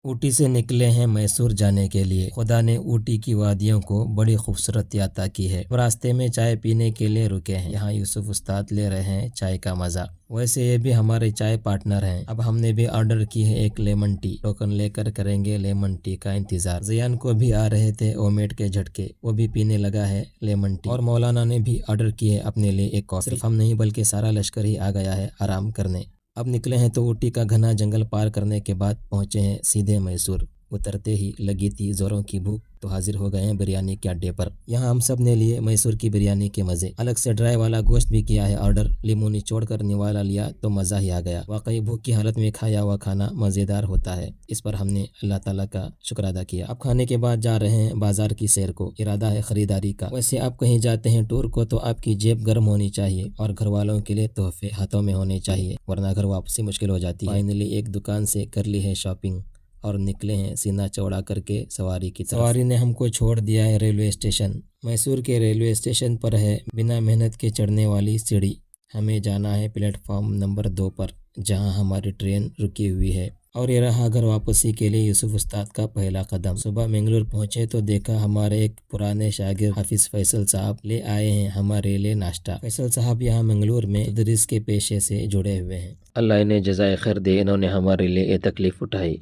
اوٹی سے نکلے ہیں میسور جانے کے لیے۔ خدا نے اوٹی کی وادیوں کو بڑی خوبصورتی عطا کی ہے۔ راستے میں چائے پینے کے لیے رکے ہیں۔ یہاں یوسف استاد لے رہے ہیں چائے کا مزہ۔ ویسے یہ بھی ہمارے چائے پارٹنر ہیں۔ اب ہم نے بھی آرڈر کی ہے ایک لیمن ٹی۔ ٹوکن لے کر کریں گے لیمن ٹی کا انتظار۔ زیان کو بھی آ رہے تھے اومیٹ کے جھٹکے، وہ بھی پینے لگا ہے لیمن ٹی۔ اور مولانا نے بھی آرڈر کی ہے اپنے لیے ایک کافی۔ صرف ہم نہیں بلکہ سارا لشکر ہی آ گیا ہے آرام کرنے۔ اب نکلے ہیں تو اوٹی کا گھنا جنگل پار کرنے کے بعد پہنچے ہیں سیدھے میسور۔ اترتے ہی لگی تھی زوروں کی بھوک تو حاضر ہو گئے ہیں بریانی کے اڈے پر۔ یہاں ہم سب نے لیے میسور کی بریانی کے مزے۔ الگ سے ڈرائی والا گوشت بھی کیا ہے آرڈر۔ لیمو نچوڑ کر نوالا لیا تو مزہ ہی آ گیا۔ واقعی بھوک کی حالت میں کھایا ہوا کھانا مزیدار ہوتا ہے۔ اس پر ہم نے اللہ تعالیٰ کا شکر ادا کیا۔ اب کھانے کے بعد جا رہے ہیں بازار کی سیر کو۔ ارادہ ہے خریداری کا۔ ویسے آپ کہیں جاتے ہیں ٹور کو تو آپ کی جیب گرم ہونی چاہیے اور گھر والوں کے لیے تحفے ہاتھوں میں ہونے چاہیے، ورنہ گھر واپسی مشکل ہو جاتی ہے۔ فائنلی ایک دکان سے کر لی ہے شاپنگ اور نکلے ہیں سینہ چوڑا کر کے سواری کی طرف۔ سواری نے ہم کو چھوڑ دیا ہے ریلوے اسٹیشن۔ میسور کے ریلوے اسٹیشن پر ہے بنا محنت کے چڑھنے والی سیڑھی۔ ہمیں جانا ہے پلیٹ فارم نمبر 2 پر، جہاں ہماری ٹرین رکی ہوئی ہے۔ اور یہ رہا گھر واپسی کے لیے یوسف استاد کا پہلا قدم۔ صبح منگلور پہنچے تو دیکھا ہمارے ایک پرانے شاگرد حافظ فیصل صاحب لے آئے ہیں ہمارے لیے ناشتہ۔ فیصل صاحب یہاں منگلور میں تدریس کے پیشے سے جڑے ہوئے ہیں۔ اللہ انہیں جزائے خیر دے، انہوں نے ہمارے لیے یہ تکلیف اٹھائی۔